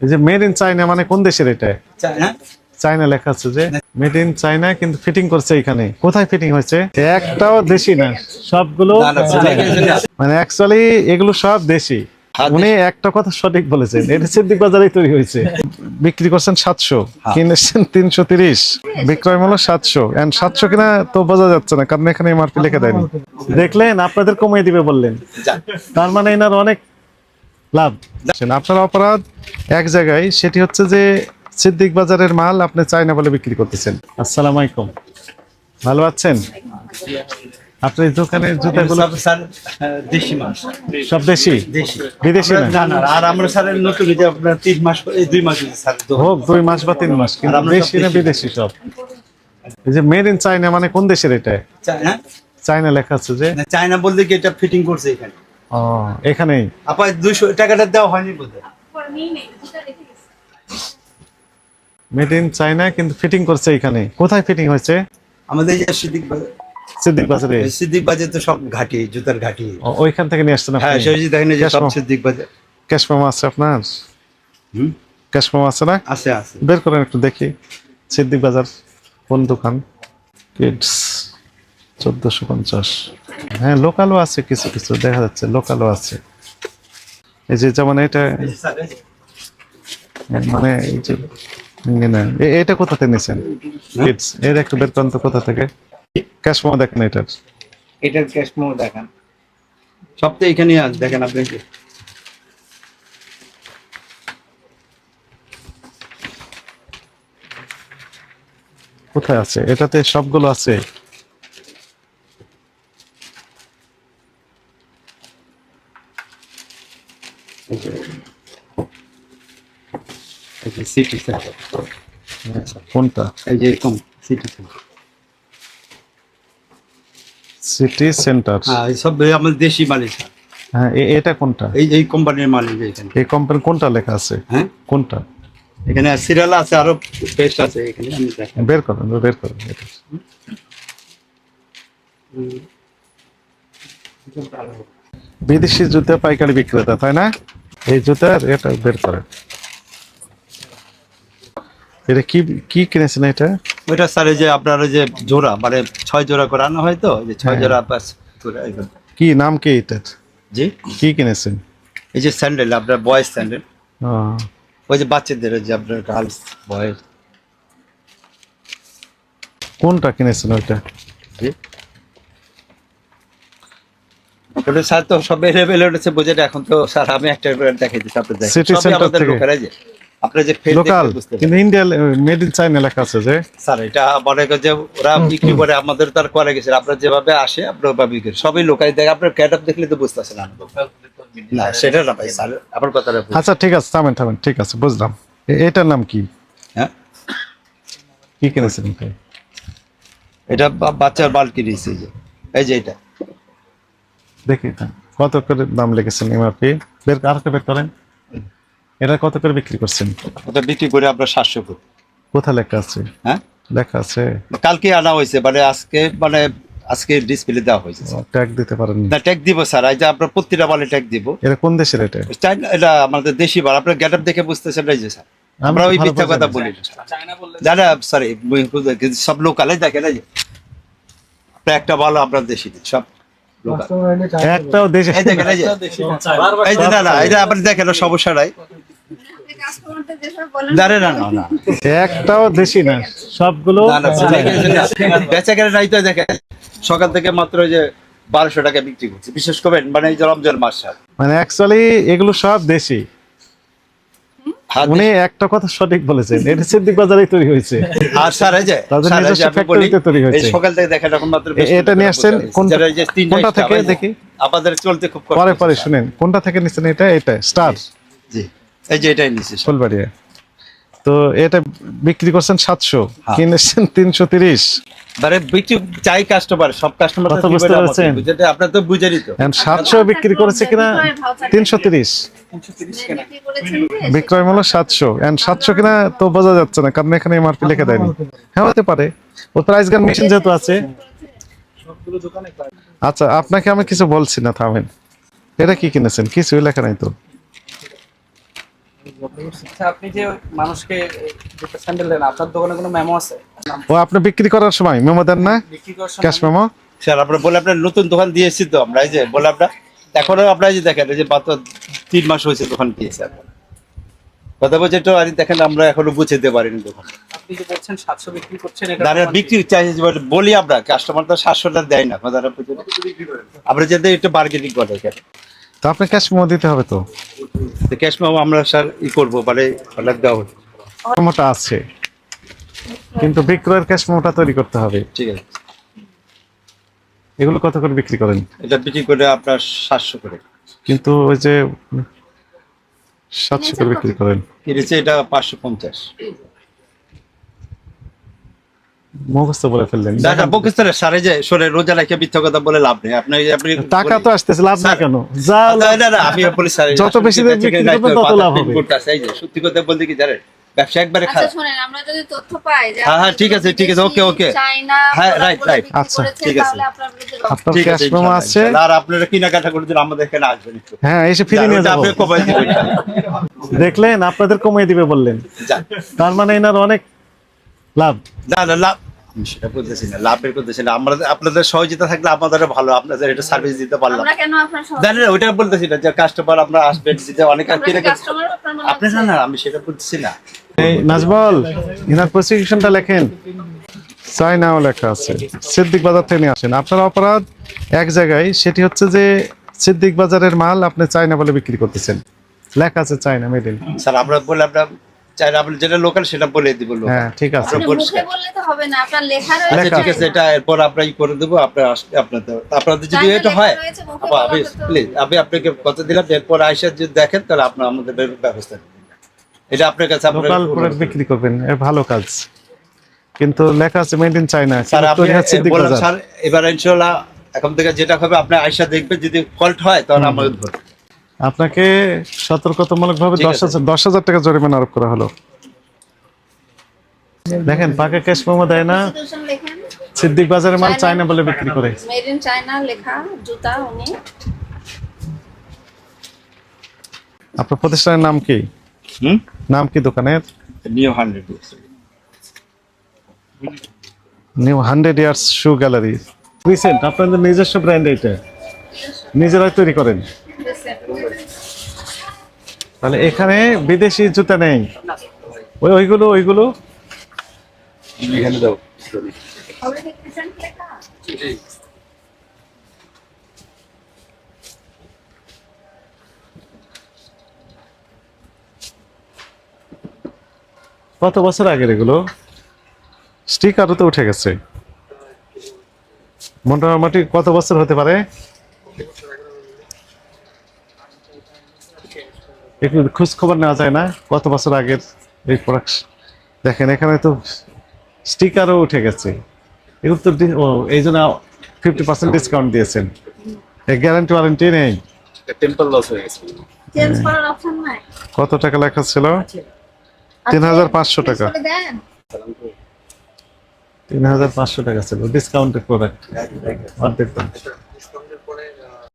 এই যে made in China মানে কোন দেশের এটা? চায়না। চায়না লেখা আছে যে মেড ইন চায়না, কিন্তু ফিটিং করছে এখানে। কোথায় ফিটিং হয়েছে? একটাও দেশি না, সবগুলো মানে অ্যাকচুয়ালি এগুলো সব দেশি। উনি একটা কথা সঠিক বলেছেন, এটা সিদ্দিক বাজারেই তৈরি হয়েছে। বিক্রি করছেন 700, কিনেছেন 330, বিক্রয় মূল্য 700। এন্ড 700 কিনা তো বোঝা যাচ্ছে না, কারণ এখানে এমআরপি লিখে দেয়নি। দেখলেন, আপনাদের কমিয়ে দিবে বললেন, তার মানে এনার অনেক লাভ। আপনার অপরাধ এক জায়গায়, সেটি হচ্ছে যে সিদ্দিক বাজারের মাল আপনি চায়না বলে বিক্রি করতেছেন। আসসালামু আলাইকুম, ভালো আছেন? আপনার এই দোকানের জুতাগুলো দেশি মাছ, সব দেশি, বিদেশি না? আর আমরা স্যার নতুন যে আপনার 3 মাস 2 মাস স্যার হোক 2 মাস বা 3 মাস, কিন্তু দেশি না বিদেশি সব? এই যে মেড ইন চায়না মানে কোন দেশের এটা? চায়না। চায়না লেখা আছে যে। চায়না বলতে কি এটা ফিটিং করছে এখানে? ও, এখানেই আপা 200 টাকাটা দেওয়া হয়নি বোধহয়। মেড ইন চায়না, কিন্তু ফিটিং করছে এখানে। কোথায় ফিটিং হয়েছে? আমাদের এই যে সিদ্দিক বাজার, সিদ্দিক বাজারে। সিদ্দিক বাজার তো সব ঘাটি, জুতার ঘাটি। ওইখান থেকে নিয়ে আসছেন হ্যাঁ, আপনি? সেই যে দেখেন এই যে সব সিদ্দিক বাজার। ক্যাশ মেমো আছে আপনার? ক্যাশ মেমো আছে না? আছে আছে। বের করেন একটু দেখি। সিদ্দিক বাজার কোন দোকান? কিডস 1450। হ্যাঁ, লোকালও আছে, কিছু কিছু দেখা যাচ্ছে লোকালও আছে। এই যে যেমন এটা, মানে এই যে না, এটা কোথা থেকে নিয়েছেন? কিডস এর একটু বের করেন তো, কোথা থেকে? ক্যাশ মেমো দেখেন এটার। এটার ক্যাশ মেমো দেখান। সব তো এখানে আছে, দেখেন আপনি। কোথায় আছে? এটাতে সবগুলো আছে। এই যে সিটি সেন্টার। কোনটা? এই যে এরকম সিটি সেন্টার। City centre. হ্যাঁ, এই সব আমাদের দেশি মালিক। হ্যাঁ, এটা কোনটা? এই কোম্পানির মালিক এখানে। এই কোম্পানি কোনটা লেখা আছে? হ্যাঁ, কোনটা? এখানে সিরিয়াল আছে, আরো পেস্ট আছে এখানে। আমি দেখেন, বের করেন, বের করেন এটা। বিদেশি জুতা পাইকারি বিক্রেতা, তাই না? এই জুতার এটা বের করেন। এটা কি কি কিনেছেন এটা? ওইটা স্যার এই যে আপনার ওই যে জোড়া, মানে 6 জোড়া করে আনা হয় তো, যে 6 জোড়া বাস জোড়া এগুলো। কি নাম কি এটার? জি, কি কিনেছেন? এই যে স্যান্ডেল, আপনার বয়েজ স্যান্ডেল। ও, ওই যে বাচ্চাদের যে আপনার গার্লস বয়েজ। কোনটা কিনেছেন ওইটা? জি, ওটা স্যার তো সব এভেলেবল হচ্ছে বোঝেন এখন তো স্যার। আমি একটা করে দেখাই দিচ্ছি আপনি দেখেন। সিটি সবই সেন্টার আমাদের থেকে। লোকাল, এই যে আপনার যে ফেস লোকাল, দেখে বুঝতে কিন্তু পারবেন। ইন্ডিয়া মেড ইন চায়না লেখা আছে যে। স্যার এটা মনে করেন যে ওরা বিক্রি করে, আমাদের তো আর করে গেছে। আপনার যেভাবে আসে আপনার ওভাবে বিক্রি, সবই লোকাল। দেখে আপনার ক্যাটআপ দেখলে তো বুঝতেছেন না, সেটা না ভাই স্যার, আপনার কথাটা ভুল। আচ্ছা ঠিক আছে, থামেন থামেন, ঠিক আছে বুঝলাম। এটার নাম কি? হ্যাঁ, কি কিনেছেন এটা? এটা বাচ্চার বালকি দিয়েছে। এই যে এটা দেখি না, কত করে দাম লেগেছেন এমআরপি? বের আর বের করেন। এটা কত করে বিক্রি করছেন? ওটা বিক্রি করে আপনার 700 করে। কোথায় লেখা আছে? হ্যাঁ, লেখা আছে? কালকে আনা হয়েছে, মানে আজকে ডিসপ্লে দেওয়া হয়েছে। ট্যাগ দিতে পারেননি? না, ট্যাগ দিব স্যার। এই যে আপনার প্রতিটা মালে ট্যাগ দিব। এটা কোন দেশের এটা? চাইনা, এটা আমাদের দেশি মাল। আপনার গেটআপ দেখে বুঝতেছেন এই যে স্যার। আমরা ওই মিথ্যা কথা বলি না জানা, সরি সব লোকালে দেখেন। এই যে আপনার একটা ভালো, আপনার দেশি সব লোকাল। একটাও দেশে? এই দেখেন, এই যে এই যে না না, এটা আপনি দেখেন, সমস্যা নাই। না না না না, একটাও দেশি না, সবগুলো বেচা কেনা নাই তো। দেখেন সকাল থেকে মাত্র ওই যে 1200 টাকা বিক্রি করছে। বিশেষ করবেন মানে এই যে রমজান মাস স্যার। মানে অ্যাকচুয়ালি এগুলো সব দেশি। উনি একটা কথা সঠিক বলেছেন, এটা সিদ্দিক বাজারেই তৈরি হয়েছে। আর স্যার এই যে তাদের স্যার, এই যে নিজস্ব আমি বলি, ফ্যাক্টরিতে তৈরি এই হয়েছে। সকাল থেকে দেখেন এখন মাত্র এটা নিয়ে আসছেন কোনটা? যেটা এই যে 3টা কোনটা থেকে স্টাফ, দেখি? আপনাদের চলতে খুব কষ্ট পরে হচ্ছে, পরে স্যার। শুনেন, কোনটা থেকে নিচ্ছেন এটা? এটা স্টার। জি, এই যে এটাই নিচ্ছি স্যার। ফুলবাড়িয়া। তো এটা বিক্রি করছেন 700, হ্যাঁ। কিনেছেন 330। মানে বিক্রি চাই কাস্টমার, সব কাস্টমার কথা বুঝতে পারছেন? আপনার তো বুঝেনি তো। 700 বিক্রি করেছে কিনা 330, বিক্রয় মূল্য 700। এন্ড 700 কিনা তো বোঝা যাচ্ছে না, কারণ এখানে এমআরপি লিখে দেয়নি। হ্যাঁ, হতে পারে ও প্রাইস গান মেশিন যেহেতু আছে। আচ্ছা, আপনাকে আমি কিছু বলছি না, থামেন। এটা কি কিনেছেন? কিছুই লেখা নাই তো। আচ্ছা, আপনি যে মানুষকে জুতা স্যান্ডেল দেন, আপনার দোকানে কোনো মেমো আছে? ও আপনি বিক্রি করার সময় মেমো দেন না, বিক্রি করার সময় ক্যাশ মেমো? স্যার আমরা বলে আপনার নতুন দোকান দিয়েছি তো আমরা, এই যে বলে আপনার এখনো আপনার যে দেখেন এই যে মাত্র 3 মাস হয়েছে দোকান দিয়েছে আপনার। কথা বলছে তো আর দেখেন আমরা এখনো বুঝতে পারিনি দোকান। আপনি যে বলছেন 700 বিক্রি করছেন, এটা দাঁড়া বিক্রি চাইছে বলি আমরা, কাস্টমার তো 700 টাকা দেয় না কথাটা বুঝে। আমরা যাতে একটু বার্গেনিং করে এখানে তো আপনি ক্যাশ মেমো দিতে হবে তো। ক্যাশ মেমো আমরা স্যার করবো মানে অর্ডার দেওয়া হবে। মেমোটা আছে, কিন্তু বিক্রয়ের ক্যাশ মেমোটা তৈরি করতে হবে। ঠিক আছে, এগুলো কত করে বিক্রি করেন? এটা বিক্রি করে আপনার 700 করে কিন্তু ওই যে 700 করে বিক্রি করেন। কিনেছে এটা 550। মুখস্থ বলে ফেললেন। দাদা পাকিস্তানের সারে যায় সরে রোজা রাখে মিথ্যা কথা বলে লাভ নেই। আপনি টাকা তো আসতেছে, লাভ না কেন? যা না আমি বলি স্যার, যত বেশি বিক্রি করবেন তত লাভ হবে। সত্যি কথা বলতে কি জানেন, ব্যবসা একবারে আচ্ছা খারাপ। শুনেন, আমরা যদি তথ্য পাই যে হ্যাঁ, হ্যাঁ, আপনি ঠিক আছে, ঠিক আছে, ওকে, ওকে। চায়না হ্যাঁ, product right, গুলো right। বিক্রি আচ্ছা, করেছেন, ঠিক আছে। তাহলে আপনার বিরুদ্ধে আপনার ঠিক ক্যাশ আছে, মেমো ইনশাআল্লাহ, আছে? ইনশাআল্লাহ। আর আপনারা কেনাকাটা করে দিন, আমাদের এখানে আসবেন একটু। হ্যাঁ, এসে ফিরে নিয়ে যাবো। আপনি কমাই দিবেন। দেখলেন, আপনাদের কমিয়ে দিবে বললেন, যান। তার মানে এনার অনেক লাভ। না না লাভ আমি সেটা বলতেছি না, লাভের করতেছি না। আমরা আপনাদের সহযোগিতা থাকলে আমাদের ভালো, আপনাদের এটা সার্ভিস দিতে পারলাম। আমরা কেন আপনার সহ- জানেন ওইটা বলতেছি না যে কাস্টমার আমরা আসবেন দিতে অনেক আমরা কি কেনাকাটা। customer আপনার মনে আপনি হচ্ছে? না না আমি সেটা বলতেছি না। এই নাজবল, এনার প্রসিকিউশনটা লেখেন। চায়নাও লেখা আছে, সিদ্দিক বাজার থেকে নিয়ে আসেন। আপনার অপরাধ এক জায়গায়, সেটি হচ্ছে যে সিদ্দিক বাজারের মাল আপনি চায়না বলে বিক্রি করতেছেন। লেখা আছে চায়না মেড ইন। স্যার আমরা বলে আমরা চাই না, আপনি যেটা লোকাল সেটা বলে দিব লোকাল। হ্যাঁ, ঠিক আছে। আপনি পরিষ্কার। মুখে বললে তো হবে না, আপনার লেখা আচ্ছা রয়েছে। ঠিক আছে, এটা এরপর আমরা ই করে দেবো। আপনার আসলে আপনাদের যদি চায়না এটা লেখা হয় রয়েছে, মুখে আপা বলা আমি তো- প্লিজ আমি আপনাকে কথা দিলাম, এরপর আইসা যদি দেখেন তাহলে আপনার আমাদের ব্যবস্থা নেবেন। এটা আপনার কাছে আমরা লোকাল প্রোডাক্ট বিক্রি করবেন, এর ভালো কাজ। কিন্তু লেখা আছে মেড ইন চায়না, স্যার আপনি তৈরি হচ্ছে সিদ্দিক বললাম বাজার। স্যার এবার ইনশাআল্লাহ এখন থেকে যেটা হবে আপনি আইসা দেখবেন, যদি ফল্ট হয় তখন আমাদের ধরবেন। আপনাকে সতর্কতামূলকভাবে ঠিক আছে। 10,000 টাকা জরিমানা আরোপ করা হলো। দেখেন, পাকা ক্যাশ মেমো দেয় না, Constitution লেখেন, সিদ্দিক বাজারের মাল চায়না বলে বিক্রি করে। মেড ইন চায়না লেখা জুতা উনি। আপনার প্রতিষ্ঠানের নাম কি? নাম কি দোকানের? নিউ 100 নিউ 100 ইয়ার্স শু গ্যালারি। রিসেন্ট আপনাদের নিজস্ব ব্র্যান্ড, এটা নিজেরাই তৈরি করেন। তাহলে এখানে বিদেশি জুতা নেই? ওইগুলো এখানে দাও। হবে কি present লেখা? কত বছর আগের এগুলো? স্টিকারও তো উঠে গেছে। মোটামুটি কত বছর হতে পারে? একটু খোঁজ খবর নেওয়া যায় না কত বছর আগের এই প্রোডাক্ট? দেখেন এখানে তো স্টিকারও উঠে গেছে। এগুলো তো এই জন্য 50% ডিসকাউন্ট দিয়েছেন। গ্যারান্টি ওয়ারেন্টি নেই। টেম্পল লস হয়ে গেছে। চেঞ্জ করার অপশন নাই। কত টাকা লেখা ছিল? 3,500 টাকা। করে দেন। 3,500 টাকা ছিল ডিসকাউন্টেড প্রোডাক্ট। অর্ধেক দাম।